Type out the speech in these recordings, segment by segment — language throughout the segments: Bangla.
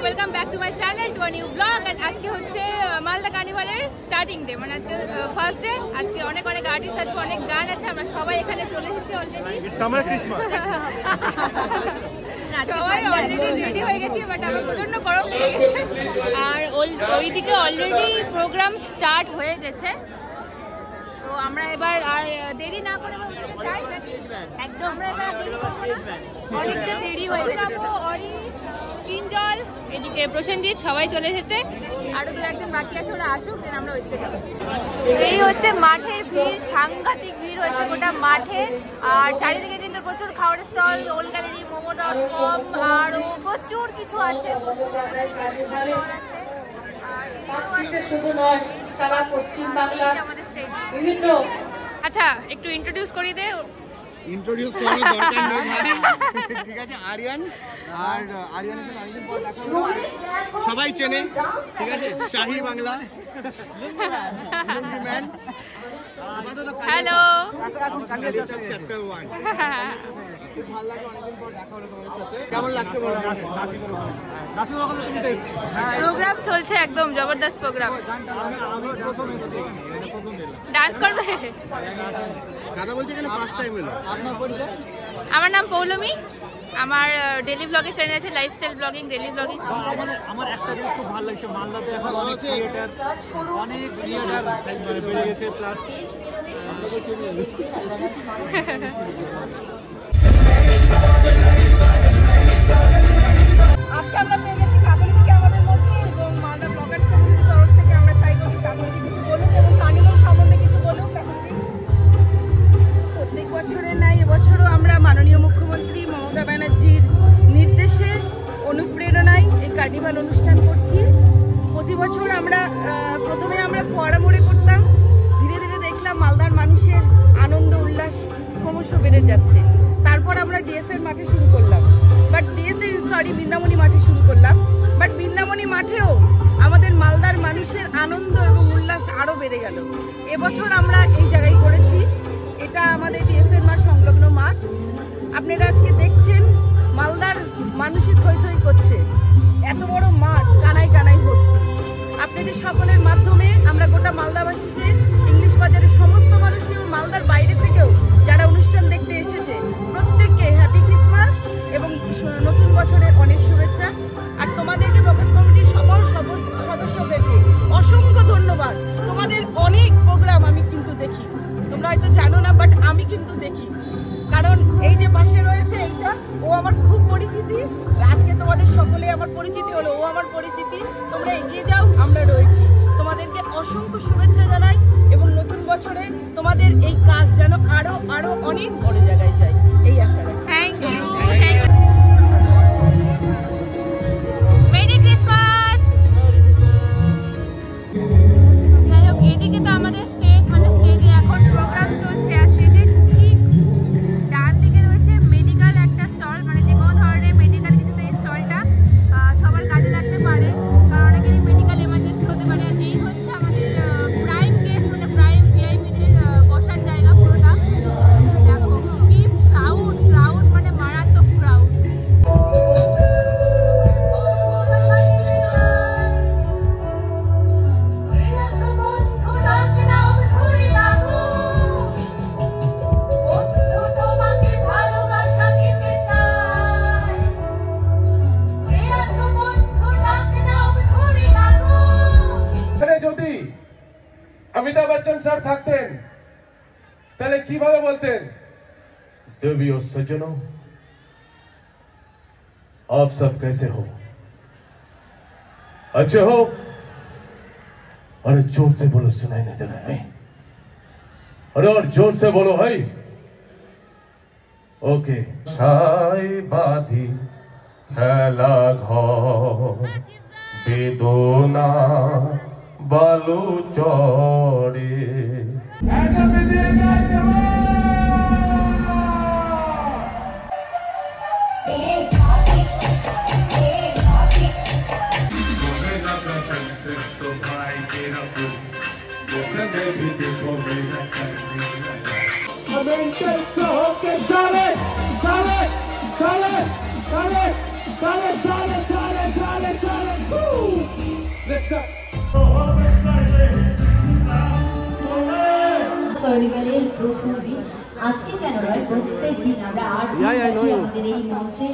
Welcome back to my channel to a new blog. And আজকে হচ্ছে মালদা কার্নিভালের স্টার্টিং ডে, মানে আজকে ফার্স্ট ডে। আজকে অনেক অনেক আর্টিস্ট আছে, অনেক গান আছে, আমরা সবাই এখানে চলে এসেছি অলরেডি। সামার ক্রিসমাস সবাই অলরেডি রেডি হয়ে গেছি, বাট আমার প্রচন্ড গরম লেগে গেছে। আর ওইদিকে অলরেডি প্রোগ্রাম স্টার্ট হয়ে গেছে, তো আমরা এবার আর দেরি না করে যাই নাকি? একদম আমরা এবার দেরি করবো না, অনেকটা দেরি হয়ে যাবো। অরি, পিঞ্জল, এদিকে প্রসেনজিৎ সবাই চলে এসেছে, আরো দু একজন বাকি আছে, ওরা আসুক, দেন আমরা ওইদিকে যাবো। এই হচ্ছে মাঠের ভিড়, সাংঘাতিক ভিড় হয়েছে গোটা মাঠে। আর চারিদিকে কিন্তু প্রচুর খাওয়ার স্টল, ওল গ্যালারি, মোমো.com, আরো প্রচুর কিছু আছে। শুধু নয়, সারা পশ্চিম বাংলা বিভিন্ন। আচ্ছা, একটু ইন্ট্রোডিউস করিয়ে দে। ইন্ট্রোডিউস করার দরকার নেই, ঠিক আছে? আরিয়ান, আর আরিয়ানের সাথে অনেকদিন পর দেখা হলো, সবাই চেনে, ঠিক আছে? শাহি বাংলা ম্যান। হ্যালো, চ্যাপ্টার 1 খুব ভালো লাগে, অনেকদিন পর দেখা হলো তোমাদের সাথে। কেমন লাগছে বলো? প্রোগ্রাম চলছে, একদম জবরদস্ত প্রোগ্রাম। ডান্স করবে? দাদা বলছে এখানে ফার্স্ট টাইম এলো। আপনার পরিচয়? আমার নাম পৌলমী, আমার ডেলি ব্লগের চ্যানেল আছে, লাইফস্টাইল ব্লগিং, ডেলি ব্লগিং। আমার একটা জিনিস খুব ভালো লাগছে, মালদাতে এখন অনেক ক্রিয়েটার বেড়ে গেছে, প্লাস আজকে আমরা পেয়ে গেছি কাকলিদিকে আমাদের মধ্যে, এবং মালদা ব্লগার্স কমিউনিটির তরফ থেকে আমরা চাইবো যে কাকলিদি কিছু বলুক এবং কার্নিভাল সম্বন্ধে কিছু বলুক। কাকলিদি, প্রত্যেক বছরের নাই এবছরও আমরা মাননীয় মুখ্যমন্ত্রী মমতা ব্যানার্জির নির্দেশে, অনুপ্রেরণায় এই কার্নিভাল অনুষ্ঠান করছি। প্রতি বছর আমরা প্রথমে আমরা ফোয়ারা মোড়ে করতাম, ধীরে ধীরে দেখলাম মালদার মানুষের আনন্দ উল্লাস ক্রমশ বেড়ে যাচ্ছে। তারপর আমরা ডিএসএর মাঠে শুরু করলাম, বৃন্দাবনী মাঠে শুরু করলাম। বাট বৃন্দাবনী মাঠেও আমাদের মালদার মানুষের আনন্দ এবং উল্লাস আরও বেড়ে গেল। এবছর আমরা এই জায়গায় করেছি, এটা আমাদের ডিএসএর মাঠ সংলগ্ন মাঠ। আপনারা আজকে দেখছেন মালদার মানুষই থই থই করছে, এত বড় মাঠ কানায় কানায় ভর্তি। আপনাদের সকলের মাধ্যমে আমরা গোটা মালদাবাসীকে, ইংলিশ বাজারের সমস্ত মানুষকে এবং মালদার বাইরে থেকেও যারা অনুষ্ঠান দেখতে এসেছে প্রত্যেককে হ্যাপি ক্রিসমাস এবং নতুন বছরের অনেক শুভেচ্ছা। আর তোমাদেরকে ব্লগার্স কমিটির সকল সদস্যদেরকে অসংখ্য ধন্যবাদ। তোমাদের অনেক প্রোগ্রাম আমি কিন্তু দেখি, তোমরা হয়তো জানো না, বাট আমি কিন্তু দেখি। কারণ এই যে পাশে রয়েছে এইটা, ও আমার খুব পরিচিতি। আজকে তোমাদের সকলে আমার পরিচিতি হলো, ও আমার পরিচিতি। তোমরা এগিয়ে যাও, আমরা রয়েছি। তোমাদেরকে অসংখ্য শুভেচ্ছা জানাই এবং নতুন বছরে তোমাদের এই কাজ যেন আরো আরো অনেক বড় জায়গায় যায়, এই আশা রাখি। Thank you, thank you. Merry Christmas. যাই হোক, এদিকে তো আমাদের স্টেজ, মানে স্টেজে এখন প্রোগ্রাম চলছে। আর স্টেজের ঠিক ডান দিকে রয়েছে মেডিকেল একটা স্টল, মানে যে কোনো ধরনের মেডিকেল কিছুতে এই স্টলটা সবার কাজে লাগতে পারে, কারণ অনেকেরই মেডিকেল এমার্জেন্সি হতে পারে। আর এই হচ্ছে আমাদের প্রাইম গেস্ট, মানে প্রাইম ভিআইপিদের বসার জায়গা পুরোটা। দেখো কি ক্রাউড, মানে মারাত্মক ক্রাউড। যদি অমিতাভ বচ্চন স্যার থাকতেন তাহলে কিভাবে বলতেন, देवी और सज्जनों आप सब कैसे हो, अच्छे हो? अरे जोर से बोलो, सुनाई नहीं दे रहा है? अरे और जोर से बोलो है। ओके। छाई बाधी खेला घर बेदोना बालू चौड़े। Sale, sale, sale, sale, sale, sale, sale, sale. প্রথম দিন। আজকে কেন নয়, প্রত্যেক দিন আমরা 8 দিন আমাদের এই মঞ্চে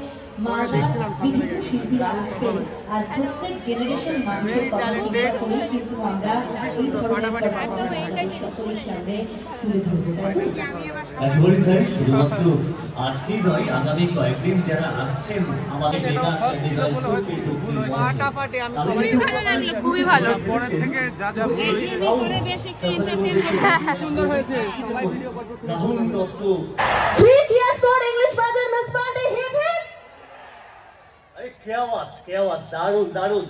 মালদার বিভিন্ন শিল্পীরা আসবেন, আর প্রত্যেক জেনারেশন মানুষের কথা চিন্তা করেই কিন্তু আমরা এই ধরনের সকলের সামনে তুলে ধরবো। একেবারে তাই, শুধুমাত্র আজকেই নয়, আগামী কয়েকদিন যারা আসছেন আমাদের খুবই ভালো। সুন্দর হয়েছে। Rahul Dutta, 3 cheers for English Bazaar Miss Pandey, hip hip। কেয়াওয়াত, দারুণ দারুণ।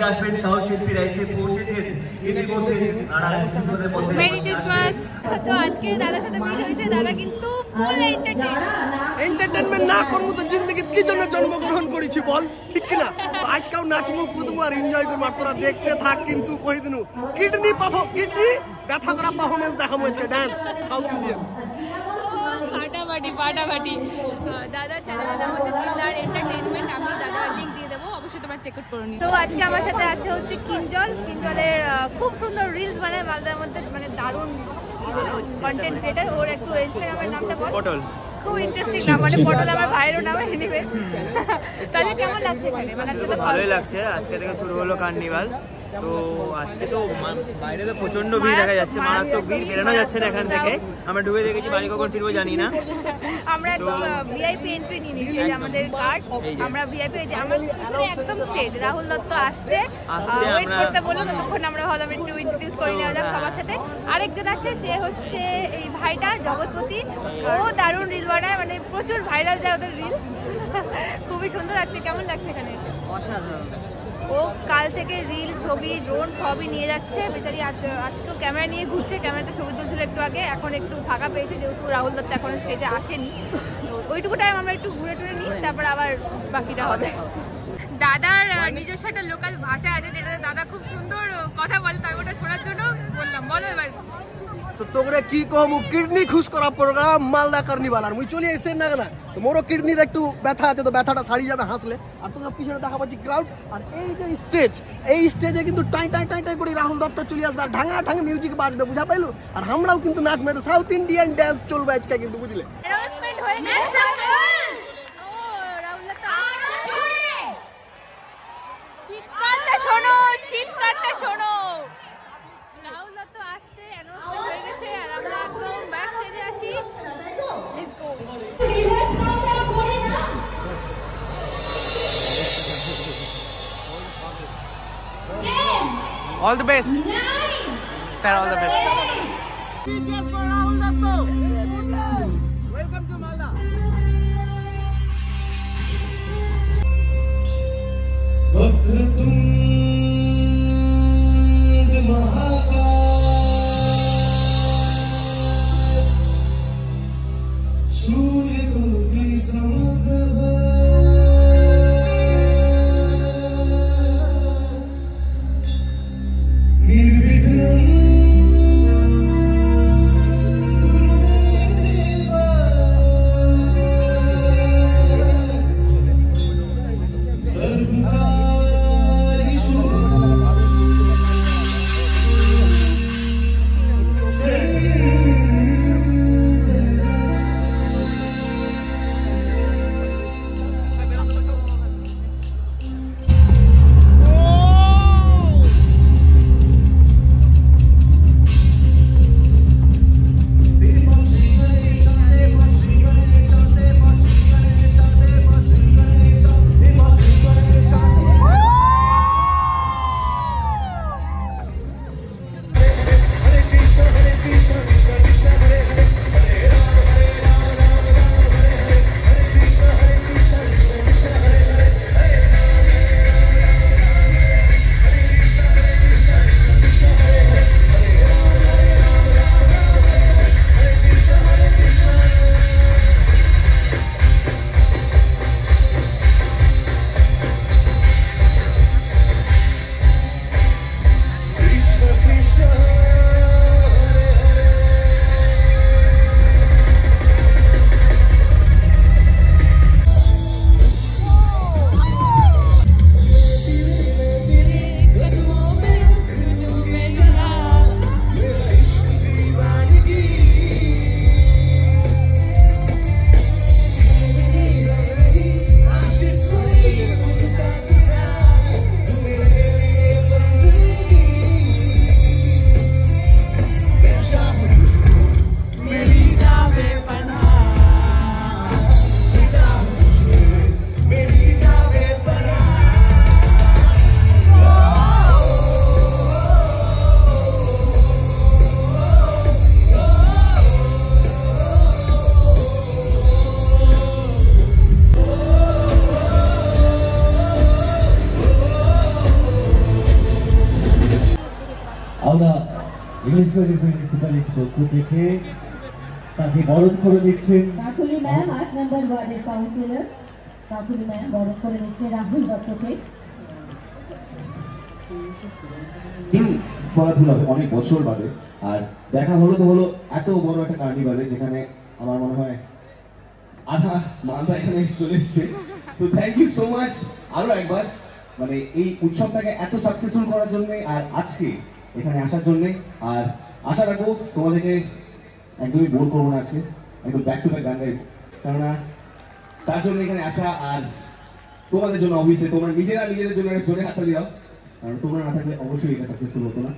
আসবেন সাহস শিল্পীরা এসে পৌঁছেছেন ইতিমধ্যে। Merry Christmas. তো আজকে দাদার সাথে মিট হয়েছে, দাদা কিন্তু ফুল এন্টারটেইনমেন্ট না করবো তো জিন্দগি কি জন্য জন্মগ্রহণ করেছি বল, ঠিক কিনা? আজকেও নাচবো কুদবো আর এনজয় করবো, আর তোরা দেখতে থাক। কিন্তু কই দিনু কিডনি ব্যথা করা পারফরমেন্স দেখাবো আজকে, ডান্স সাউথ ইন্ডিয়ান ফাটাফাটি। দাদা চ্যানেলের নাম হচ্ছে দিলদার এন্টারটেইনমেন্ট, আমি দাদা লিংক দিয়ে দেবো, অবশ্যই তোমরা চেক আউট করে নিও। তো আজকে আমার সাথে আছে হচ্ছে কিঞ্জলের খুব সুন্দর রিলস বানায় মালদার মধ্যে, মানে দারুণ কন্টেন্ট ক্রিয়েটার। ওর একটু ইনস্টাগ্রামের নামটা বল। পটল। খুব ইন্টারেস্টিং নাম, মানে পটল আমার ভাইয়েরও নাম। এনিওয়ে, তাহলে কেমন লাগছে এখানে? মানে আজকে তো ভালোই লাগছে। আজকে থেকে শুরু হলো কার্নিভাল। তো আজকে তো বাইরে তো প্রচন্ড ভিড় দেখা যাচ্ছে, মারাত্মক ভিড়, বেরোনো যাচ্ছে না এখান থেকে। আমরা ঢুকে দেখেছি, বাড়ি কখন ফিরবো জানি না। আমরা ভিআইপি এন্ট্রি নিয়ে নিয়েছি, আমাদের কার্ড। আমরা ভিআইপি, আমরা একদম স্টেজ। রাহুল দত্ত আসছে, ওয়েট করতে বলুন, ততক্ষণ আমরা হলাম একটু ইন্ট্রোডিউস করে নেওয়া যাক সবার সাথে। আরেকজন আছে, সে হচ্ছে এই ভাইটা জগৎপতি। ও দারুণ রিল বানায়, মানে প্রচুর ভাইরাল যায় ওদের রিল, খুবই সুন্দর। আজকে কেমন লাগছে এখানে এসে? অসাধারণ। ও কাল থেকে রিল, ছবি, ড্রোন সবই নিয়ে যাচ্ছে বেচারি। আজকেও ক্যামেরা নিয়ে ঘুরছে, ক্যামেরাতে ছবি তুলছিল একটু আগে। এখন একটু ফাঁকা পেয়েছে, যেহেতু রাহুল দত্ত এখন স্টেজে আসেনি। তো ওইটুকু টাইম আমরা একটু ঘুরে টুরে নিই, তারপর আবার বাকিটা হবে। দাদার নিজস্ব একটা লোকাল ভাষা আছে, যেটা দাদা খুব সুন্দর কথা বলে, তাই ওটা শোনার জন্য বললাম। বলো এবার। তো তোমরা কি কম, কিডনি খুশ করা প্রোগ্রাম মালদা কার্নিভাল। আর মুই চলে এসে না না, তো মোরও কিডনির একটু ব্যথা আছে, তো ব্যথাটা সারি যাবে হাসলে। আর তোমরা পিছনে দেখা পাচ্ছি ক্রাউড। আর এই যে স্টেজ, এই স্টেজে কিন্তু টাই টাই টাই টাই করে রাহুল দত্ত চলে আসবে, আর ঢাঙা ঢাঙা মিউজিক বাজবে, বুঝা পাইলো? আর আমরাও কিন্তু নাচবে, সাউথ ইন্ডিয়ান ড্যান্স চলবে আজকে কিন্তু, বুঝলে? অ্যানাউন্সমেন্ট হয়ে গেছে। চিৎকারটা শোনো, চিৎকারটা শোনো। রাহুল দত্ত আসছে, অ্যানাউন্সমেন্ট হয়ে গেছে, আর আমরা একদম ব্যাক স্টেজে আছি। Let's go. All the best. Sir, all the best. Cheers for Rahul Datto. Welcome to Malda. वक्रतुंड महाकाय सूर्यकोटि समप्रभ निर्विघ्नं कुरु मे देवा सर्वकार्येषु ইংলিশবাড়ি মিউনিসিপ্যালিটির পক্ষ থেকে তাকে বরণ করে দিচ্ছেন কাকুলি ম্যাম 8 নম্বর ওয়ার্ডের কাউন্সিলর কাকুলি ম্যাম বরণ করে দিচ্ছে রাহুল দত্তকে। খেলাধুলা অনেক বছর বাদে আর দেখা হলো তো হলো এত বড় একটা কার্নিভালে, যেখানে আমার মনে হয় আধা মালদা এখানে চলে এসছে। তো থ্যাংক ইউ সো মাচ আরো একবার, মানে এই উৎসবটাকে এত সাকসেসফুল করার জন্য আর আজকে এখানে আসার জন্য। আর আশা রাখবো তোমাদেরকে একদমই বোর করবো না, আজকে একদম ব্যাক টু ব্যাক গান গাইব, কেননা তার জন্য এখানে আসা। আর তোমাদের জন্য অবশ্যই তোমরা নিজেদের জন্য জোরে হাততালি দাও, কারণ তোমরা না থাকলে অবশ্যই এটা সাকসেসফুল হতো না।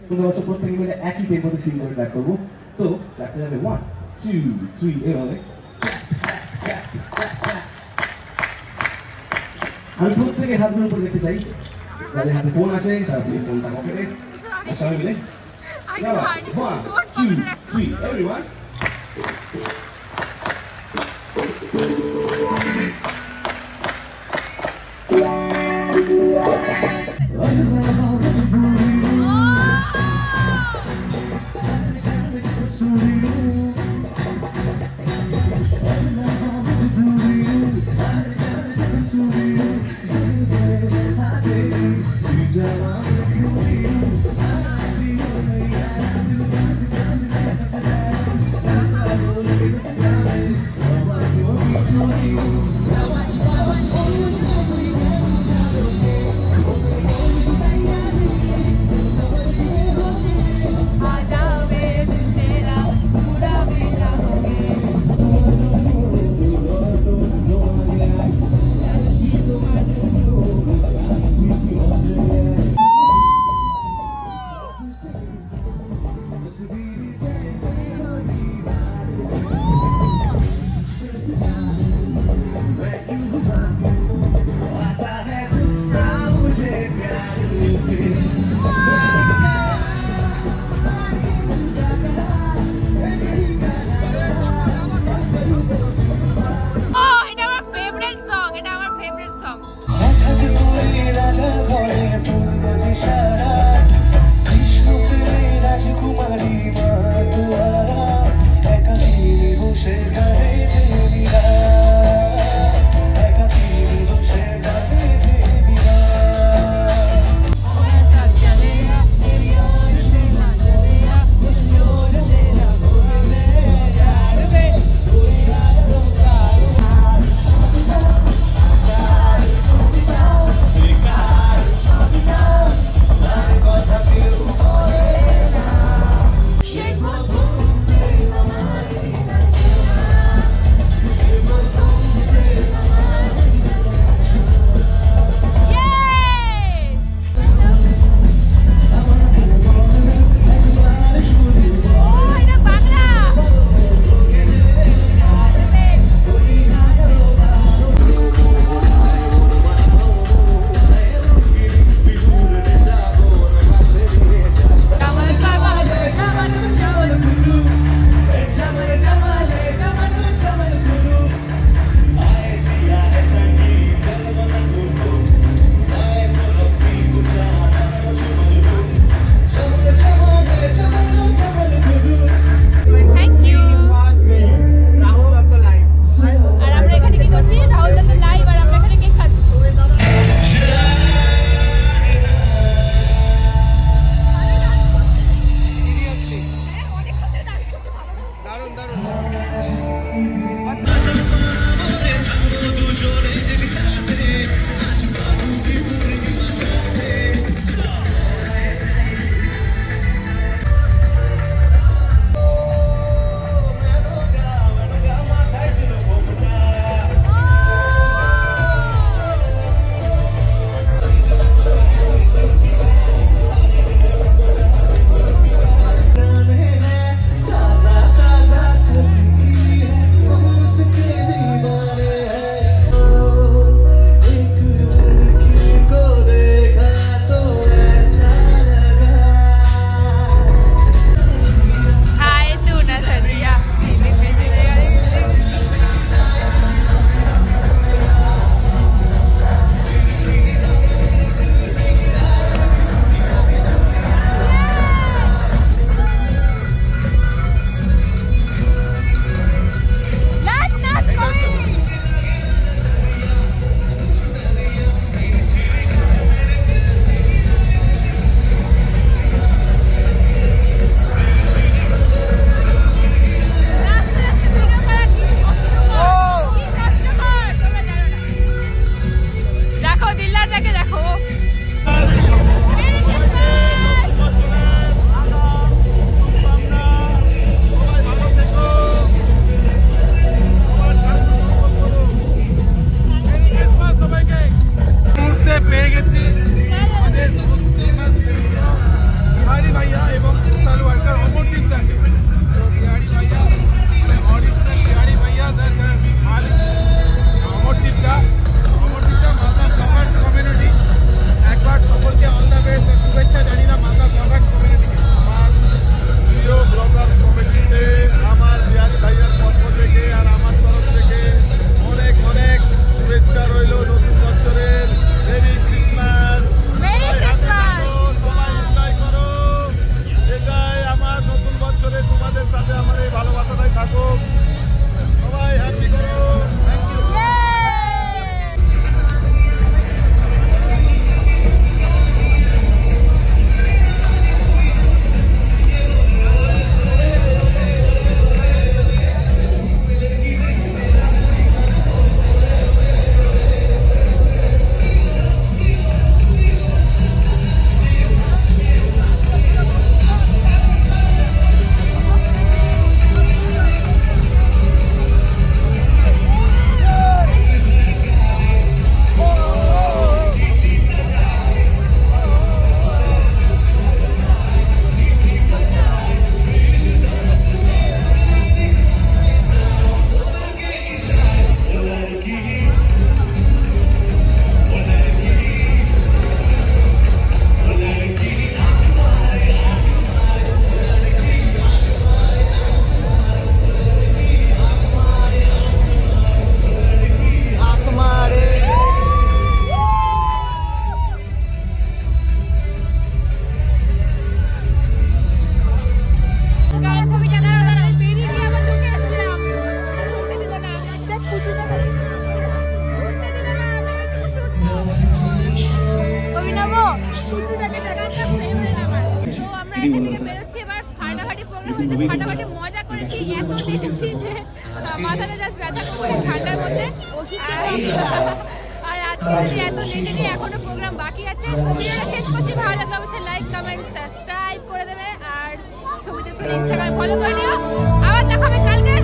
তোমরা প্রত্যেকে মিলে একই টেম্পোতে সিং করে ক্ল্যাপ করবো। তো ক্ল্যাপটা যাবে 1 2 3 এভাবে। আমি প্রত্যেকে হাতগুলোর উপর দেখতে চাই, যাদের হাতে ফোন আছে তারা প্লিজ ফোনটা পকেটে সবাই মিলে 1 2 3 এভরিওয়ান। ফাটাফাটি প্রোগ্রাম হয়েছে, ফাটাফাটি মজা করেছি, এত নেচেছি যে মাথাটা জাস্ট ব্যথা করছে ঠান্ডার মধ্যে। আর আজকে যদি এত নেচে নিয়ে এখনো প্রোগ্রাম বাকি আছে। ভিডিওটা শেষ করছি, ভালো লাগলে অবশ্যই লাইক কমেন্ট সাবস্ক্রাইব করে দেবে, আর ছবিতে তুলে ইনস্টাগ্রামে ফলো করে নিও। আবার দেখা হবে কালকে।